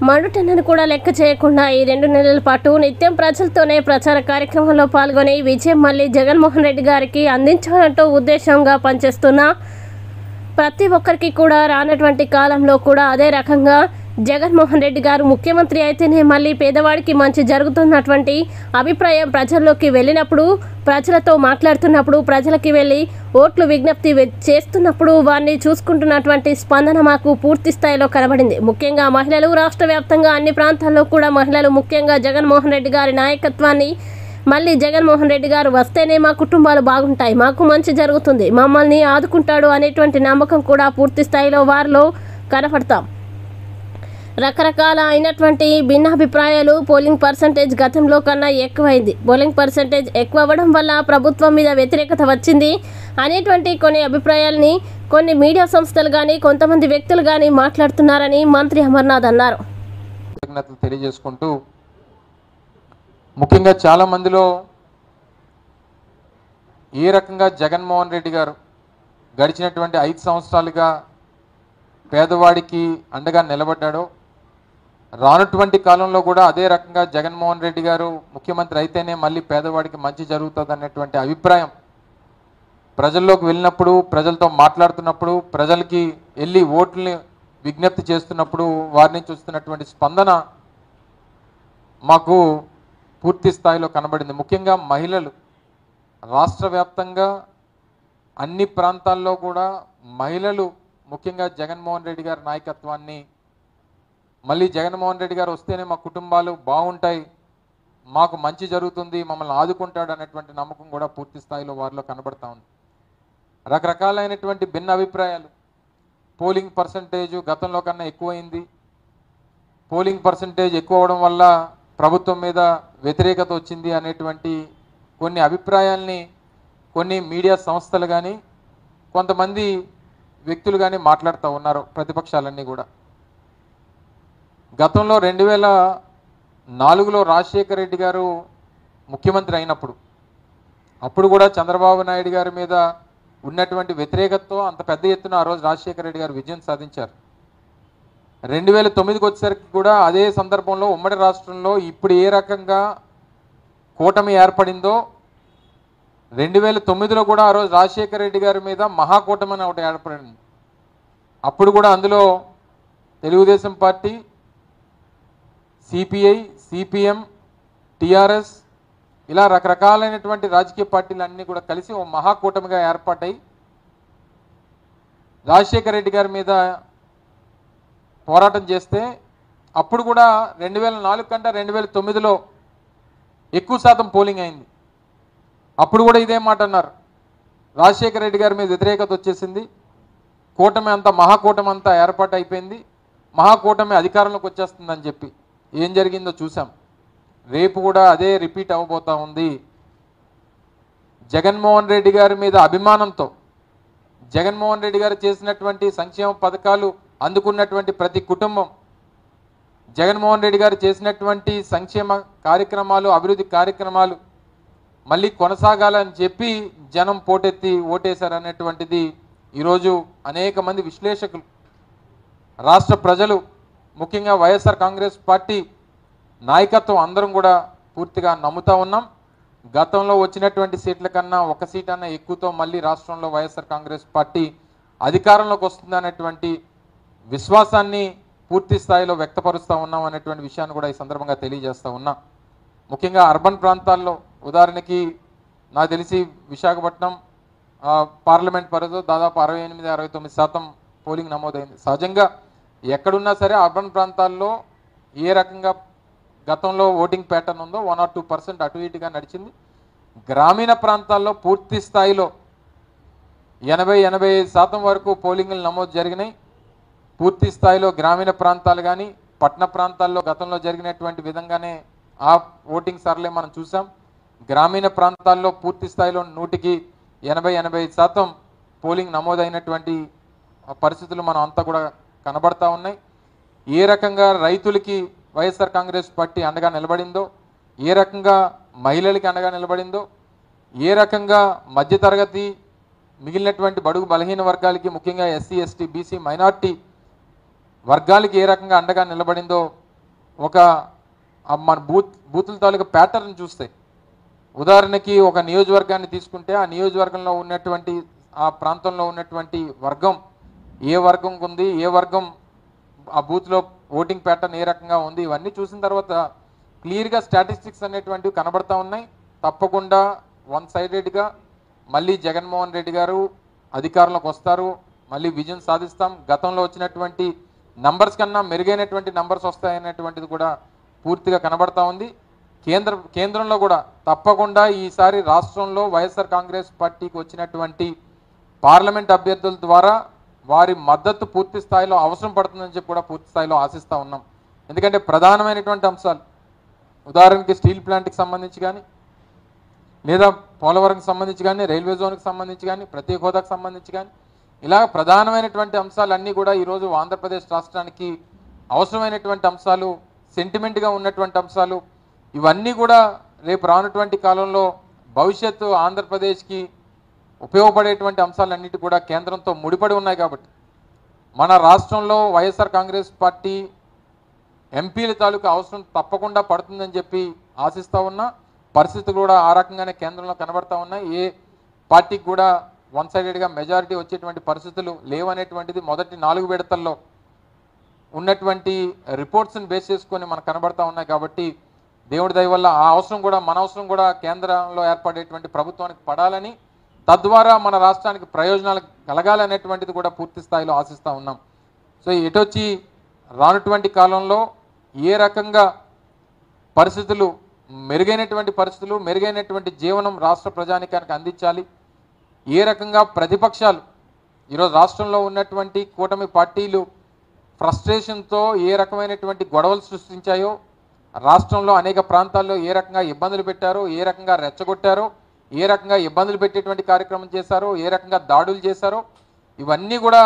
మండుటెండను కూడా లెక్క చేయకుండా ఈ 2 నెలల పాటు నిత్యం ప్రజలతోనే ప్రచార కార్యక్రమంలో పాల్గొని విజయం మళ్ళీ జగన్మోహన్ రెడ్డి గారికి అందించాలంటూ ఉద్దేశంగా పనిచేస్తున్న ప్రతి ఒక్కరికి కూడా రానటువంటి కాలంలో కూడా అదే రకంగా జగన్మోహన్ రెడ్డి గారు ముఖ్యమంత్రి అయితేనే మళ్ళీ పేదవాడికి మంచి జరుగుతున్నటువంటి అభిప్రాయం ప్రజల్లోకి వెళ్ళినప్పుడు, ప్రజలతో మాట్లాడుతున్నప్పుడు, ప్రజలకి వెళ్ళి ఓట్లు విజ్ఞప్తి చేస్తున్నప్పుడు వారిని చూసుకుంటున్నటువంటి స్పందన మాకు పూర్తి స్థాయిలో కనబడింది. ముఖ్యంగా మహిళలు, రాష్ట్ర వ్యాప్తంగా అన్ని ప్రాంతాల్లో కూడా మహిళలు ముఖ్యంగా జగన్మోహన్ రెడ్డి గారి నాయకత్వాన్ని, మళ్ళీ జగన్మోహన్ రెడ్డి గారు వస్తేనే మా కుటుంబాలు బాగుంటాయి, మాకు మంచి జరుగుతుంది, మమ్మల్ని ఆదుకుంటాడు అనేటువంటి నమ్మకం కూడా పూర్తి స్థాయిలో వారిలో కనపడతాం. రకరకాల అయినటువంటి భిన్నాభిప్రాయాలు, పోలింగ్ పర్సంటేజ్ గతంలో కన్నా ఎక్కువైంది, పోలింగ్ పర్సంటేజ్ ఎక్కువ అవ్వడం వల్ల ప్రభుత్వం మీద వ్యతిరేకత వచ్చింది అనేటువంటి కొన్ని అభిప్రాయాలని కొన్ని మీడియా సంస్థలు కానీ కొంతమంది వ్యక్తులు కానీ మాట్లాడుతున్నారని మంత్రి అమర్నాథ్ అన్నారు. తెలియజేసుకుంటూ ముఖ్యంగా చాలా మందిలో ఏ రకంగా జగన్మోహన్ రెడ్డి గారు గడిచినటువంటి 5 సంవత్సరాలుగా పేదవాడికి అండగా నిలబడ్డాడో, రానటువంటి కాలంలో కూడా అదే రకంగా జగన్మోహన్ రెడ్డి గారు ముఖ్యమంత్రి అయితేనే మళ్ళీ పేదవాడికి మంచి జరుగుతుంది అన్నటువంటి అభిప్రాయం ప్రజల్లోకి వెళ్ళినప్పుడు, ప్రజలతో మాట్లాడుతున్నప్పుడు, ప్రజలకి వెళ్ళి ఓట్లని విజ్ఞప్తి చేస్తున్నప్పుడు వారిని చూస్తున్నటువంటి స్పందన మాకు పూర్తి స్థాయిలో కనబడింది. ముఖ్యంగా మహిళలు రాష్ట్ర వ్యాప్తంగా అన్ని ప్రాంతాల్లో కూడా మహిళలు ముఖ్యంగా జగన్మోహన్ రెడ్డి గారి నాయకత్వాన్ని, మళ్ళీ జగన్మోహన్ రెడ్డి గారు వస్తేనే మా కుటుంబాలు బాగుంటాయి, మాకు మంచి జరుగుతుంది, మమ్మల్ని ఆదుకుంటాడు అనేటువంటి నమ్మకం కూడా పూర్తి స్థాయిలో వారిలో కనబడతా ఉంది. రకరకాలైనటువంటి భిన్న అభిప్రాయాలు, పోలింగ్ పర్సంటేజ్ గతంలో కన్నా ఎక్కువైంది, పోలింగ్ పర్సంటేజ్ ఎక్కువ అవడం వల్ల ప్రభుత్వం మీద వ్యతిరేకత వచ్చింది అనేటువంటి కొన్ని అభిప్రాయాల్ని కొన్ని మీడియా సంస్థలు కానీ కొంతమంది వ్యక్తులు కానీ మాట్లాడుతూ ఉన్నారు. ప్రతిపక్షాలన్నీ కూడా గతంలో 2004లో రాజశేఖర రెడ్డి గారు ముఖ్యమంత్రి అయినప్పుడు అప్పుడు కూడా చంద్రబాబు నాయుడు గారి మీద ఉన్నటువంటి వ్యతిరేకతతో అంత పెద్ద ఎత్తున ఆ రోజు రాజశేఖర రెడ్డి గారు విజయం సాధించారు. 2009కి వచ్చేసరికి కూడా అదే సందర్భంలో ఉమ్మడి రాష్ట్రంలో ఇప్పుడు ఏ రకంగా కూటమి ఏర్పడిందో 2009లో కూడా ఆ రోజు రాజశేఖర రెడ్డి గారి మీద మహాకూటమి అని ఒకటి ఏర్పడింది. అప్పుడు కూడా అందులో Telugu Desam party, CPI, CPM, TRS ఇలా రకరకాలైనటువంటి రాజకీయ పార్టీలు అన్నీ కూడా కలిసి ఓ మహాకూటమిగా ఏర్పాటై రాజశేఖర రెడ్డి గారి మీద పోరాటం చేస్తే అప్పుడు కూడా 2004 కంటే 2009లో ఎక్కువ శాతం పోలింగ్ అయింది. అప్పుడు కూడా ఇదే మాట అన్నారు, రాజశేఖర రెడ్డి గారి మీద వ్యతిరేకత వచ్చేసింది, కూటమి అంతా మహాకూటమి అంతా ఏర్పాటు అయిపోయింది, మహాకూటమి అధికారంలోకి వచ్చేస్తుందని చెప్పి. ఏం జరిగిందో చూసాం. రేపు కూడా అదే రిపీట్ అవ్వబోతా ఉంది. జగన్మోహన్ రెడ్డి గారి మీద అభిమానంతో, జగన్మోహన్ రెడ్డి గారు చేసినటువంటి సంక్షేమ పథకాలు అందుకున్నటువంటి ప్రతి కుటుంబం, జగన్మోహన్ రెడ్డి గారు చేసినటువంటి సంక్షేమ కార్యక్రమాలు, అభివృద్ధి కార్యక్రమాలు మళ్ళీ కొనసాగాలని చెప్పి జనం పోటెత్తి ఓటేశారనేటువంటిది ఈరోజు అనేక మంది విశ్లేషకులు, రాష్ట్ర ప్రజలు, ముఖ్యంగా వైఎస్ఆర్ కాంగ్రెస్ పార్టీ నాయకత్వం అందరం కూడా పూర్తిగా నమ్ముతా ఉన్నాం. గతంలో వచ్చినటువంటి సీట్ల కన్నా 1 సీట్ అన్న ఎక్కువతో మళ్ళీ రాష్ట్రంలో వైఎస్ఆర్ కాంగ్రెస్ పార్టీ అధికారంలోకి వస్తుందనేటువంటి విశ్వాసాన్ని పూర్తి స్థాయిలో వ్యక్తపరుస్తూ ఉన్నాం అనేటువంటి విషయాన్ని కూడా ఈ సందర్భంగా తెలియజేస్తూ ఉన్నా. ముఖ్యంగా అర్బన్ ప్రాంతాల్లో ఉదాహరణకి నాకు తెలిసి విశాఖపట్నం పార్లమెంట్ పరిధిలో దాదాపు 68-69% పోలింగ్ నమోదైంది. సహజంగా ఎక్కడున్నా సరే అర్బన్ ప్రాంతాల్లో ఏ రకంగా గతంలో ఓటింగ్ ప్యాటర్న్ ఉందో 1 or 2% అటు ఇటుగా నడిచింది. గ్రామీణ ప్రాంతాల్లో పూర్తి స్థాయిలో 80-85% వరకు పోలింగ్లు నమోదు జరిగినాయి. పూర్తి స్థాయిలో గ్రామీణ ప్రాంతాలు కానీ పట్టణ ప్రాంతాల్లో గతంలో జరిగినటువంటి విధంగానే ఆ ఓటింగ్ సరళి మనం చూసాం. గ్రామీణ ప్రాంతాల్లో పూర్తి స్థాయిలో 100కి 80-85% పోలింగ్ నమోదైనటువంటి పరిస్థితులు మనం అంతా కూడా కనబడతా ఉన్నాయి. ఏ రకంగా రైతులకి వైఎస్ఆర్ కాంగ్రెస్ పార్టీ అండగా నిలబడిందో, ఏ రకంగా మహిళలకి అండగా నిలబడిందో, ఏ రకంగా మధ్యతరగతి మిగిలినటువంటి బడుగు బలహీన వర్గాలకి, ముఖ్యంగా ఎస్సీ, ఎస్టీ, బీసీ, మైనార్టీ వర్గాలకి ఏ రకంగా అండగా నిలబడిందో ఒక మన బూతుల తాలూకా ప్యాటర్న్ చూస్తే, ఉదాహరణకి ఒక నియోజకవర్గాన్ని తీసుకుంటే ఆ నియోజకవర్గంలో ఉన్నటువంటి ఆ ప్రాంతంలో ఉన్నటువంటి వర్గం ఏ వర్గం ఉంది, ఏ వర్గం ఆ బూత్లో ఓటింగ్ ప్యాటర్న్ ఏ రకంగా ఉంది, ఇవన్నీ చూసిన తర్వాత క్లియర్గా స్టాటిస్టిక్స్ అనేటువంటివి కనబడతా ఉన్నాయి. తప్పకుండా వన్ సైడెడ్గా మళ్ళీ జగన్మోహన్ రెడ్డి గారు అధికారంలోకి వస్తారు, మళ్ళీ విజయం సాధిస్తాం, గతంలో వచ్చినటువంటి నంబర్స్ కన్నా మెరుగైనటువంటి నంబర్స్ వస్తాయనేటువంటిది కూడా పూర్తిగా కనబడతా ఉంది. కేంద్రంలో కూడా తప్పకుండా ఈసారి రాష్ట్రంలో వైఎస్ఆర్ కాంగ్రెస్ పార్టీకి వచ్చినటువంటి పార్లమెంట్ అభ్యర్థుల ద్వారా వారి మద్దతు పూర్తి స్థాయిలో అవసరం పడుతుందని చెప్పి కూడా పూర్తి స్థాయిలో ఆశిస్తూ ఉన్నాం. ఎందుకంటే ప్రధానమైనటువంటి అంశాలు, ఉదాహరణకి స్టీల్ ప్లాంట్కి సంబంధించి కానీ, లేదా పోలవరంకి సంబంధించి కానీ, రైల్వే జోన్కి సంబంధించి కానీ, ప్రత్యేక హోదాకు సంబంధించి కానీ, ఇలా ప్రధానమైనటువంటి అంశాలన్నీ కూడా ఈరోజు ఆంధ్రప్రదేశ్ రాష్ట్రానికి అవసరమైనటువంటి అంశాలు, సెంటిమెంట్గా ఉన్నటువంటి అంశాలు, ఇవన్నీ కూడా రేపు రానటువంటి కాలంలో భవిష్యత్తు ఆంధ్రప్రదేశ్కి ఉపయోగపడేటువంటి అంశాలన్నిటి కూడా కేంద్రంతో ముడిపడి ఉన్నాయి. కాబట్టి మన రాష్ట్రంలో వైఎస్ఆర్ కాంగ్రెస్ పార్టీ ఎంపీల తాలూకా అవసరం తప్పకుండా పడుతుందని చెప్పి ఆశిస్తూ ఉన్నా. పరిస్థితులు కూడా ఆ రకంగానే కేంద్రంలో కనబడతా ఉన్నాయి. ఏ పార్టీకి కూడా వన్ సైడెడ్గా మెజారిటీ వచ్చేటువంటి పరిస్థితులు లేవనేటువంటిది మొదటి 4 విడతల్లో ఉన్నటువంటి రిపోర్ట్స్ని బేస్ చేసుకొని మనకు కనబడతా ఉన్నాయి. కాబట్టి దేవుడి దయ వల్ల ఆ అవసరం కూడా, మన అవసరం కూడా కేంద్రంలో ఏర్పడేటువంటి ప్రభుత్వానికి పడాలని, తద్వారా మన రాష్ట్రానికి ప్రయోజనాలు కలగాలనేటువంటిది కూడా పూర్తి స్థాయిలో ఆశిస్తూ ఉన్నాం. సో ఎటొచ్చి రానటువంటి కాలంలో ఏ రకంగా పరిస్థితులు, మెరుగైనటువంటి పరిస్థితులు, మెరుగైనటువంటి జీవనం రాష్ట్ర ప్రజానికానికి అందించాలి, ఏ రకంగా ప్రతిపక్షాలు ఈరోజు రాష్ట్రంలో ఉన్నటువంటి కూటమి పార్టీలు ఫ్రస్ట్రేషన్తో ఏ రకమైనటువంటి గొడవలు సృష్టించాయో, రాష్ట్రంలో అనేక ప్రాంతాల్లో ఏ రకంగా ఇబ్బందులు పెట్టారో, ఏ రకంగా రెచ్చగొట్టారో, ఏ రకంగా ఇబ్బందులు పెట్టేటువంటి కార్యక్రమం చేశారో, ఏ రకంగా దాడులు చేశారో, ఇవన్నీ కూడా